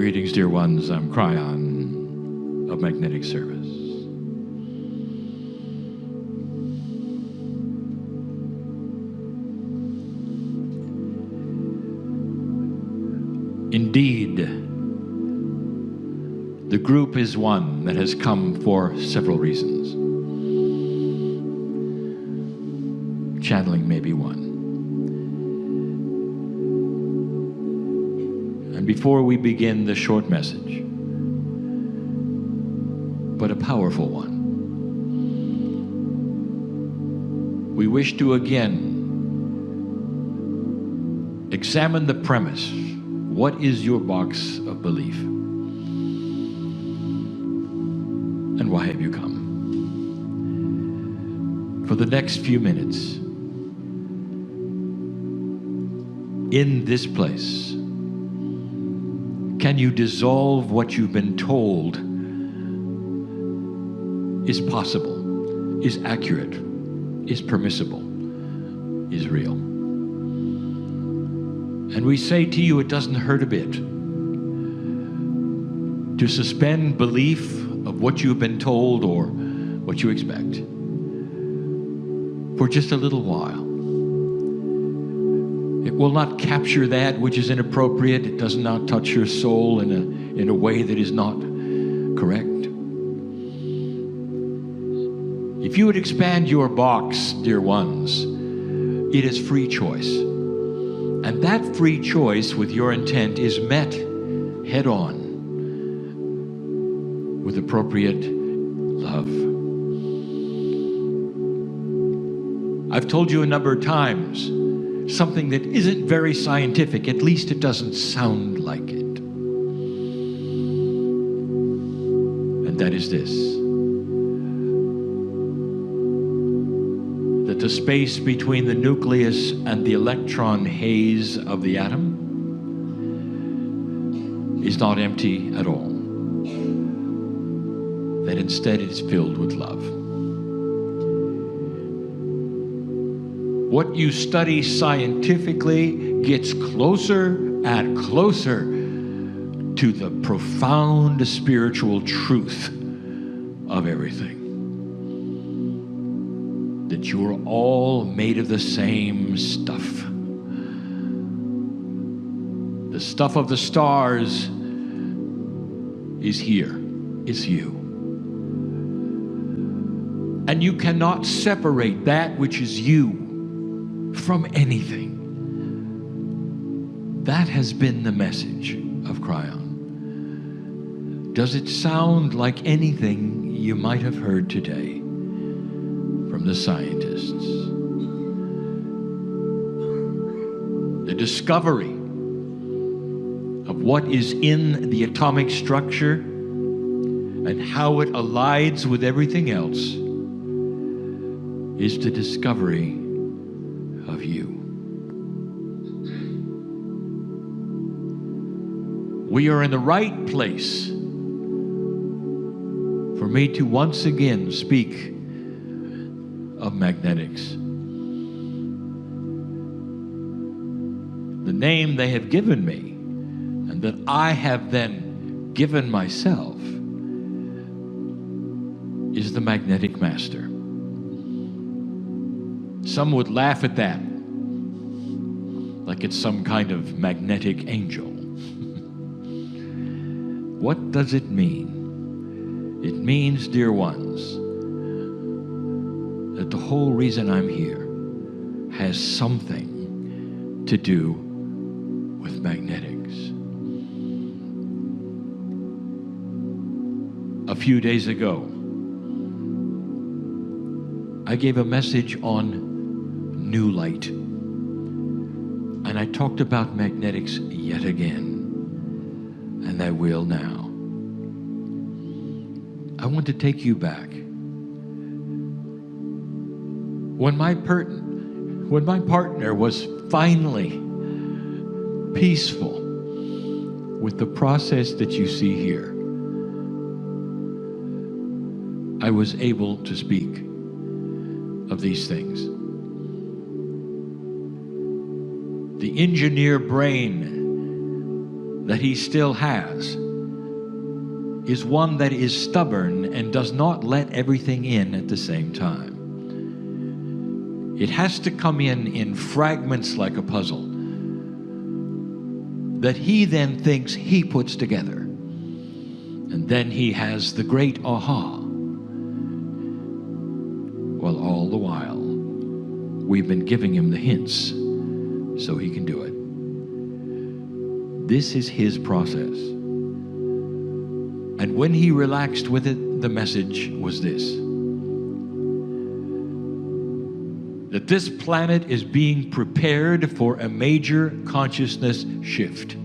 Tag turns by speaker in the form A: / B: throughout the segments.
A: Greetings, dear ones. I'm Cryon of Magnetic Service. Indeed, the group is one that has come for several reasons. Channeling may be one. And before we begin the short message, but a powerful one, we wish to again examine the premise. What is your box of belief? And why have you come? For the next few minutes, in this place, can you dissolve what you've been told is possible, is accurate, is permissible, is real? And we say to you, it doesn't hurt a bit to suspend belief of what you've been told or what you expect for just a little while. It will not capture that which is inappropriate. It does not touch your soul in a way that is not correct. If you would expand your box, dear ones, it is free choice. And that free choice with your intent is met head on with appropriate love. I've told you a number of times something that isn't very scientific, at least it doesn't sound like it. And that is this: that the space between the nucleus and the electron haze of the atom is not empty at all. That instead it is filled with love. What you study scientifically gets closer and closer to the profound spiritual truth of everything. That you're all made of the same stuff. The stuff of the stars is here, is you. And you cannot separate that which is you from anything. That has been the message of Cryon. Does it sound like anything you might have heard today from the scientists? The discovery of what is in the atomic structure and how it aligns with everything else is the discovery of you. We are in the right place for me to once again speak of magnetics. The name they have given me and that I have then given myself is the Magnetic Master. Some would laugh at that, like it's some kind of magnetic angel. What does it mean? It means, dear ones, that the whole reason I'm here has something to do with magnetics. A few days ago, I gave a message on new light. And I talked about magnetics yet again. And I will now. I want to take you back. When my partner was finally peaceful with the process that you see here, I was able to speak of these things. The engineer brain that he still has is one that is stubborn and does not let everything in at the same time. It has to come in fragments like a puzzle that he then thinks he puts together. And then he has the great aha. Well, all the while, we've been giving him the hints so he can do it. This is his process. And when he relaxed with it, the message was this: that this planet is being prepared for a major consciousness shift.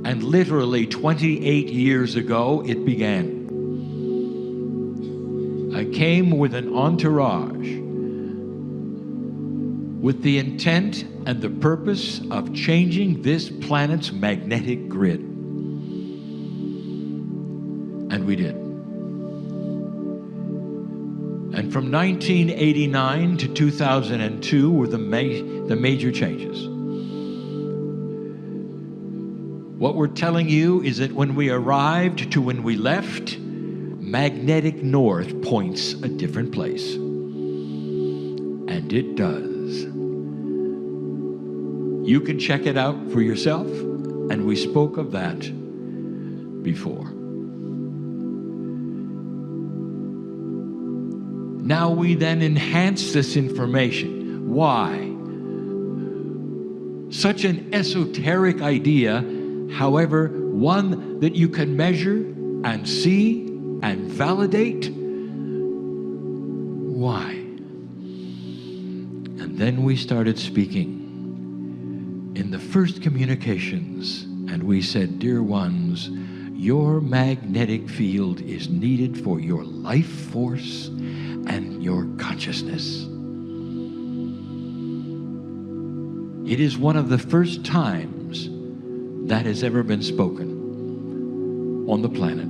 A: And literally 28 years ago, it began. I came with an entourage with the intent and the purpose of changing this planet's magnetic grid. And we did. And from 1989 to 2002 were the major changes. What we're telling you is that when we arrived to when we left, magnetic north points a different place. And it does. You can check it out for yourself, and we spoke of that before. Now we then enhance this information. Why? Such an esoteric idea, however, one that you can measure and see and validate. Why? And then we started speaking in the first communications, and we said, dear ones, your magnetic field is needed for your life force and your consciousness. It is one of the first times that has ever been spoken on the planet.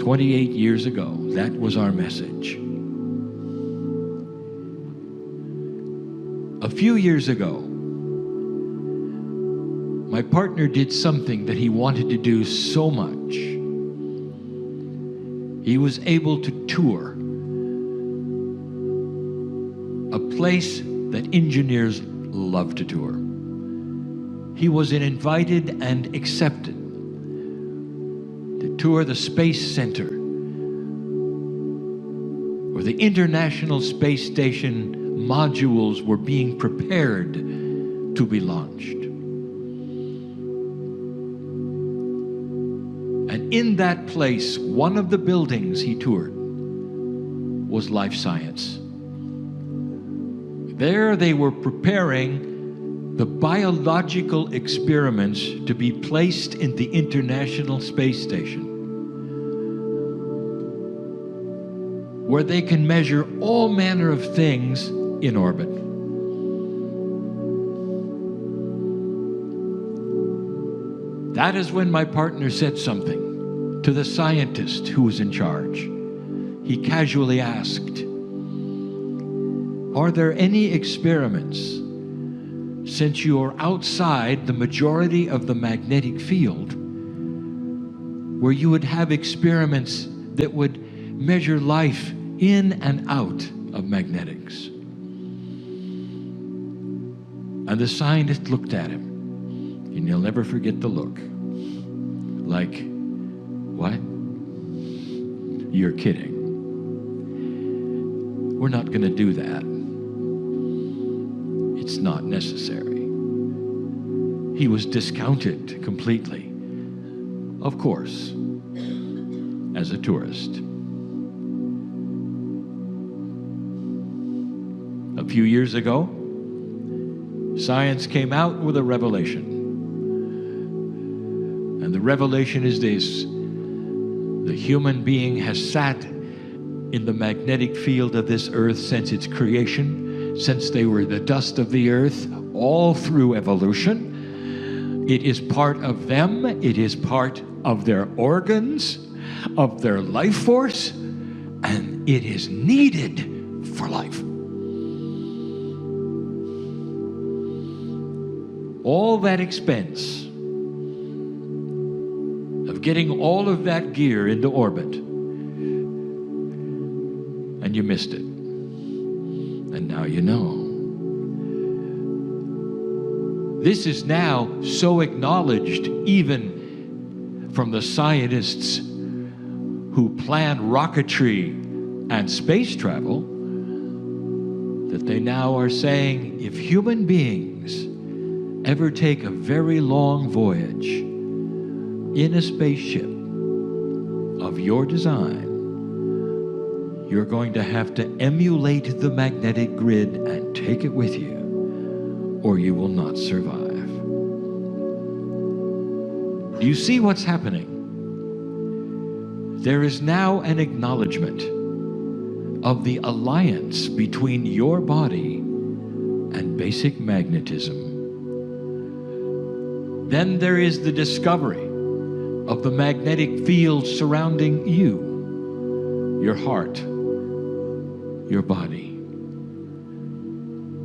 A: 28 years ago, that was our message. A few years ago, my partner did something that he wanted to do so much. He was able to tour a place that engineers love to tour. He was invited and accepted to tour the Space Center, where the International Space Station modules were being prepared to be launched. And in that place, one of the buildings he toured was Life Science. There they were preparing the biological experiments to be placed in the International Space Station, where they can measure all manner of things in orbit. That is when my partner said something to the scientist who was in charge. He casually asked, are there any experiments, since you are outside the majority of the magnetic field, where you would have experiments that would measure life in and out of magnetics? And the scientist looked at him, and you'll never forget the look. Like, what? You're kidding. We're not going to do that. It's not necessary. He was discounted completely, of course, as a tourist. A few years ago, science came out with a revelation. And the revelation is this: the human being has sat in the magnetic field of this earth since its creation, since they were the dust of the earth, all through evolution. It is part of them. It is part of their organs, of their life force, and it is needed for life. all that expense of getting all of that gear into orbit, and you missed it. And now you know. This is now so acknowledged even from the scientists who plan rocketry and space travel that they now are saying if human beings ever take a very long voyage in a spaceship of your design, you're going to have to emulate the magnetic grid and take it with you, or you will not survive. Do you see what's happening? There is now an acknowledgement of the alliance between your body and basic magnetism. Then there is the discovery of the magnetic field surrounding you, your heart, your body.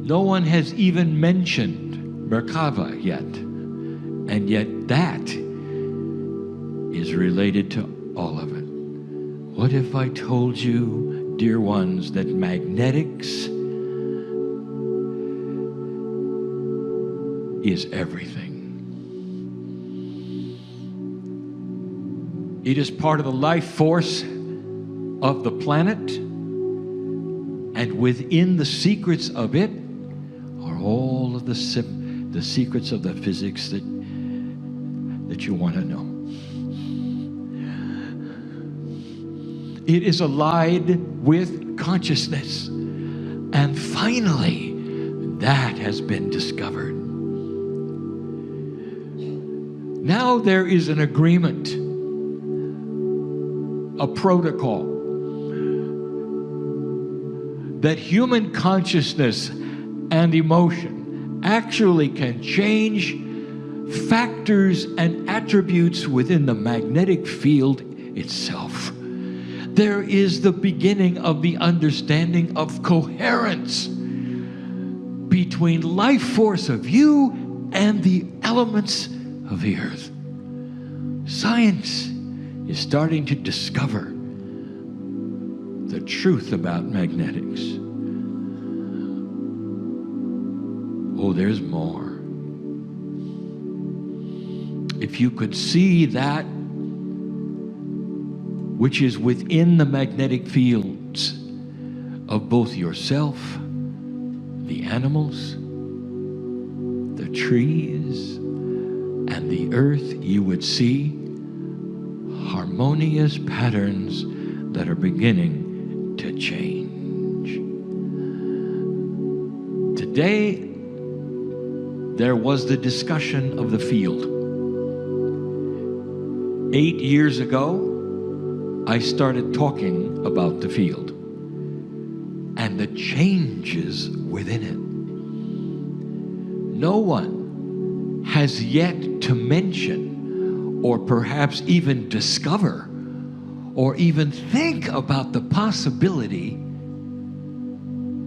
A: No one has even mentioned Merkaba yet, and yet that is related to all of it. What if I told you, dear ones, that magnetics is everything? It is part of the life force of the planet, and within the secrets of it are all of the secrets of the physics that you want to know. It is allied with consciousness, and finally, that has been discovered. Now there is an agreement, a protocol, that human consciousness and emotion actually can change factors and attributes within the magnetic field itself. There is the beginning of the understanding of coherence between life force of you and the elements of the earth. Science is starting to discover the truth about magnetics. Oh, there's more. If you could see that which is within the magnetic fields of both yourself, the animals, the trees, and the earth, you would see harmonious patterns that are beginning to change. Today, there was the discussion of the field. 8 years ago, I started talking about the field and the changes within it. No one has yet to mention, or perhaps even discover, or even think about the possibility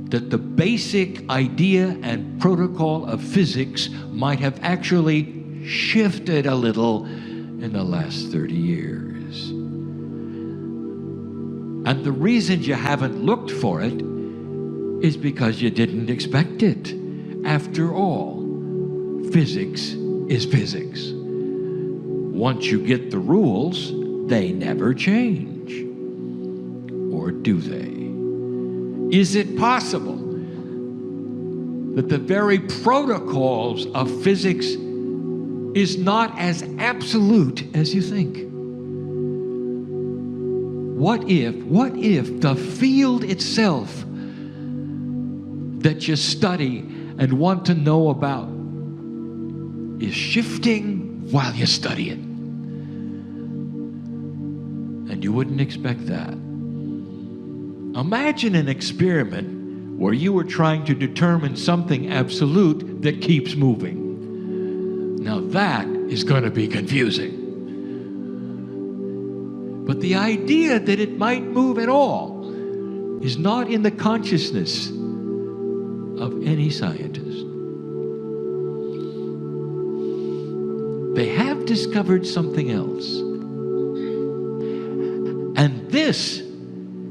A: that the basic idea and protocol of physics might have actually shifted a little in the last 30 years. And the reason you haven't looked for it is because you didn't expect it. After all, physics is physics. Once you get the rules, they never change. Or do they? Is it possible that the very protocols of physics is not as absolute as you think? What if the field itself that you study and want to know about is shifting while you study it? And you wouldn't expect that. Imagine an experiment where you were trying to determine something absolute that keeps moving. Now that is going to be confusing. But the idea that it might move at all is not in the consciousness of any scientist. they have discovered something else. And this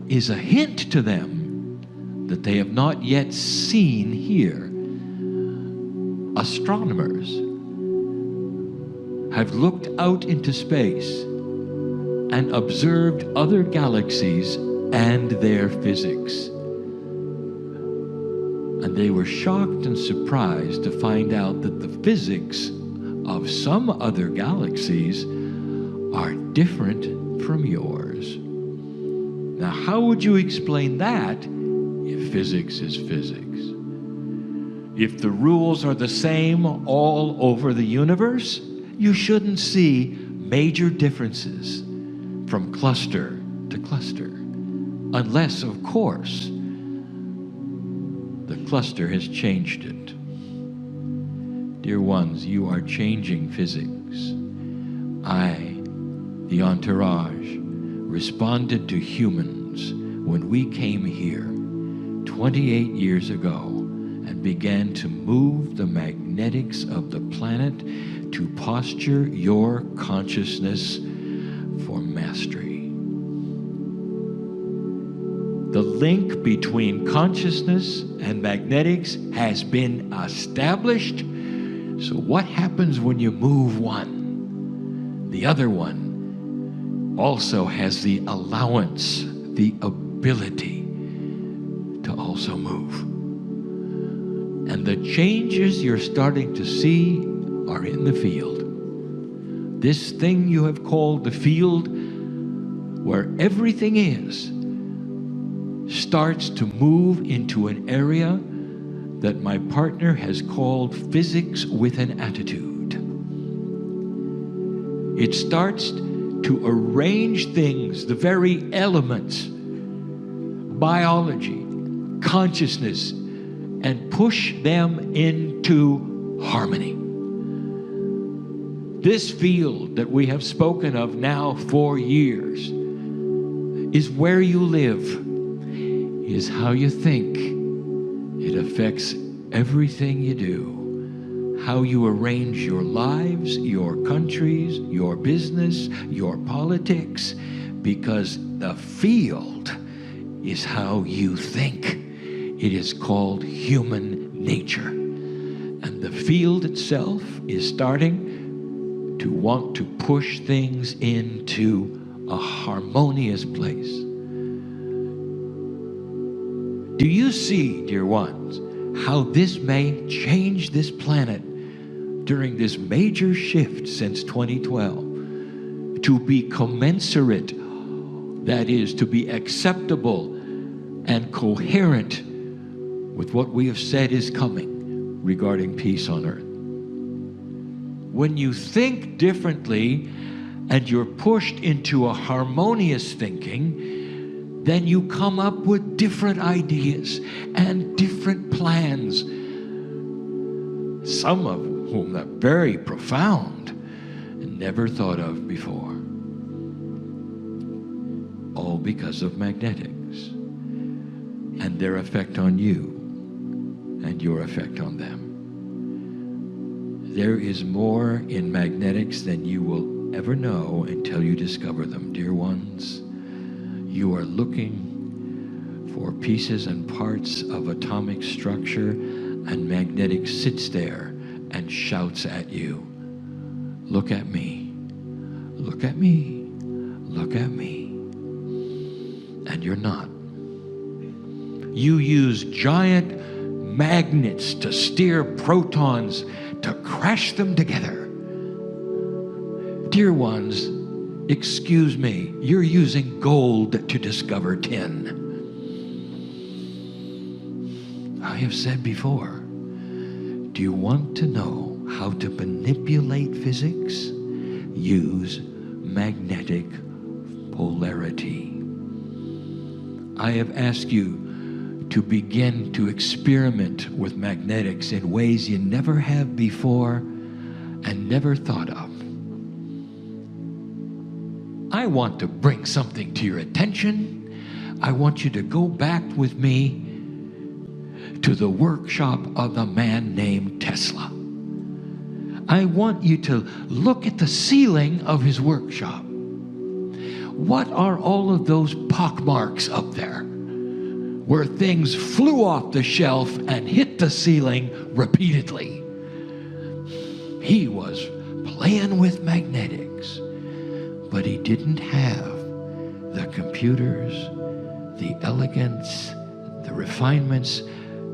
A: is a hint to them that they have not yet seen here. Astronomers have looked out into space and observed other galaxies and their physics. And they were shocked and surprised to find out that the physics of some other galaxies are different from yours. Now, how would you explain that if physics is physics? If the rules are the same all over the universe, you shouldn't see major differences from cluster to cluster, unless, of course, the cluster has changed it. Dear ones, you are changing physics. I, the entourage, responded to humans when we came here 28 years ago and began to move the magnetics of the planet to posture your consciousness for mastery. The link between consciousness and magnetics has been established. So what happens when you move one? The other one also has the allowance, the ability to also move. And the changes you're starting to see are in the field. This thing you have called the field, where everything is, starts to move into an area that my partner has called physics with an attitude. It starts to arrange things, the very elements, biology, consciousness, and push them into harmony. This field that we have spoken of now for years is where you live, is how you think. It affects everything you do, how you arrange your lives, your countries, your business, your politics, because the field is how you think. It is called human nature. And the field itself is starting to want to push things into a harmonious place. Do you see, dear ones, how this may change this planet during this major shift since 2012 to be commensurate, that is, to be acceptable and coherent with what we have said is coming regarding peace on earth? When you think differently and you're pushed into a harmonious thinking, then you come up with different ideas and different plans, some of whom are very profound and never thought of before. All because of magnetics and their effect on you and your effect on them. There is more in magnetics than you will ever know until you discover them, dear ones. You are looking for pieces and parts of atomic structure, and magnetics sits there and shouts at you, look at me, look at me, look at me. And you're not. You use giant magnets to steer protons to crash them together. Dear ones, excuse me, you're using gold to discover tin. I have said before, do you want to know how to manipulate physics? Use magnetic polarity. I have asked you to begin to experiment with magnetics in ways you never have before and never thought of. I want to bring something to your attention. I want you to go back with me to the workshop of a man named Tesla. I want you to look at the ceiling of his workshop. What are all of those pockmarks up there where things flew off the shelf and hit the ceiling repeatedly? He was playing with magnetics, but he didn't have the computers, the elegance, the refinements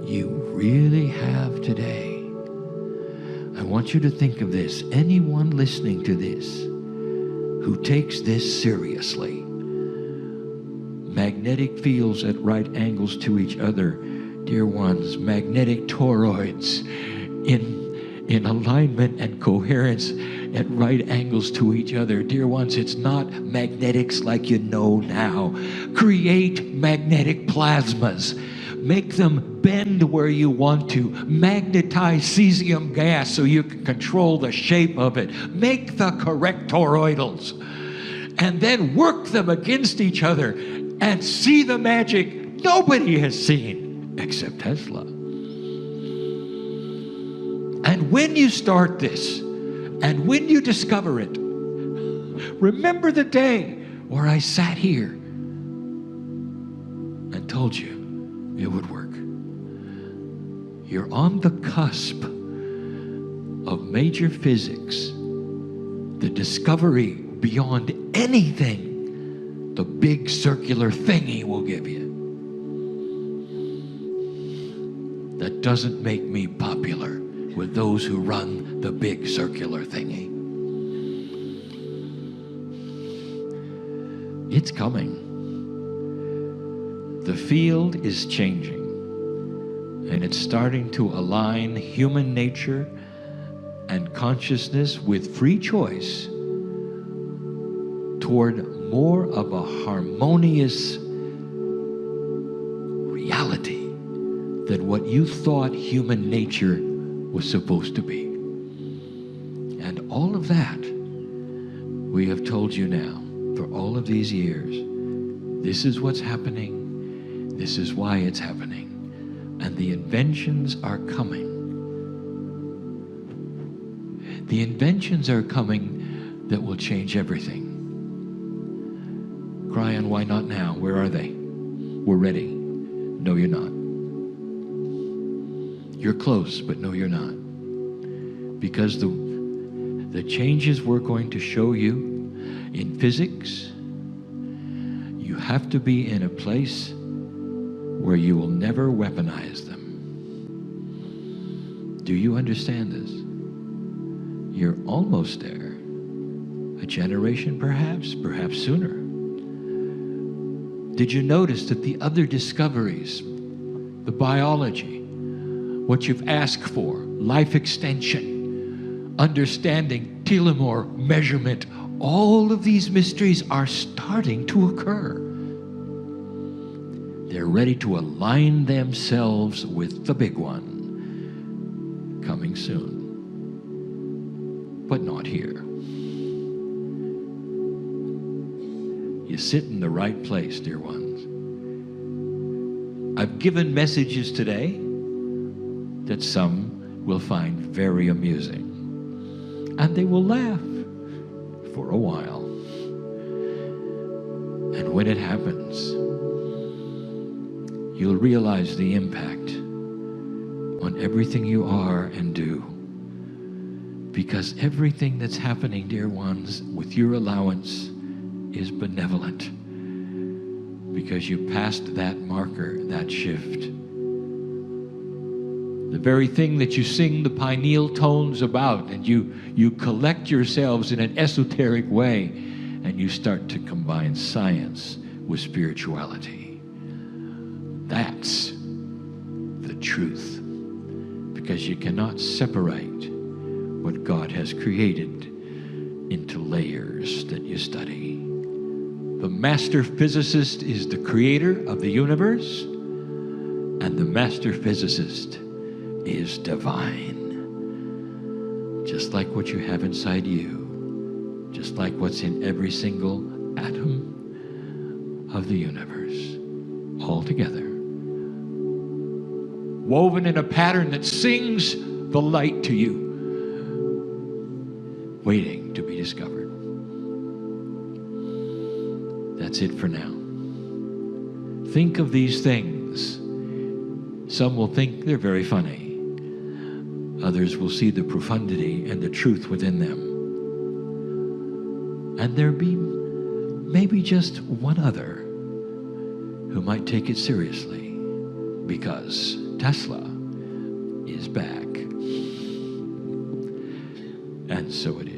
A: you really have today. I want you to think of this. Anyone listening to this who takes this seriously, magnetic fields at right angles to each other, dear ones, magnetic toroids in alignment and coherence at right angles to each other. Dear ones, it's not magnetics like you know now. Create magnetic plasmas. Make them bend where you want to. Magnetize cesium gas so you can control the shape of it. Make the correct toroidals. And then work them against each other and see the magic nobody has seen except Tesla. And when you start this, and when you discover it, remember the day where I sat here and told you it would work. You're on the cusp of major physics, the discovery beyond anything the big circular thingy will give you. That doesn't make me popular with those who run the big circular thingy. It's coming. The field is changing, and it's starting to align human nature and consciousness with free choice toward more of a harmonious reality than what you thought human nature was supposed to be. And all of that we have told you now for all of these years. This is what's happening. This is why it's happening. And the inventions are coming. The inventions are coming that will change everything. Brian, why not now? Where are they? We're ready. No, you're not. You're close, but no, you're not. Because the changes we're going to show you in physics, you have to be in a place where you will never weaponize them. Do you understand this? You're almost there. A generation perhaps sooner. Did you notice that the other discoveries, the biology, what you've asked for, life extension, understanding, telomere measurement, all of these mysteries are starting to occur. They're ready to align themselves with the big one, coming soon, but not here. You sit in the right place, dear ones. I've given messages today that some will find very amusing, and they will laugh for a while. And when it happens, you'll realize the impact on everything you are and do. Because everything that's happening, dear ones, with your allowance is benevolent. Because you passed that marker, that shift. The very thing that you sing the pineal tones about, and you collect yourselves in an esoteric way, and you start to combine science with spirituality. That's the truth. Because you cannot separate what God has created into layers that you study. The master physicist is the creator of the universe, and the master physicist is divine. Just like what you have inside you, just like what's in every single atom of the universe, all together, woven in a pattern that sings the light to you. waiting to be discovered. That's it for now. Think of these things. Some will think they're very funny. Others will see the profundity and the truth within them. And there be maybe just one other who might take it seriously, because Tesla is back. And so it is.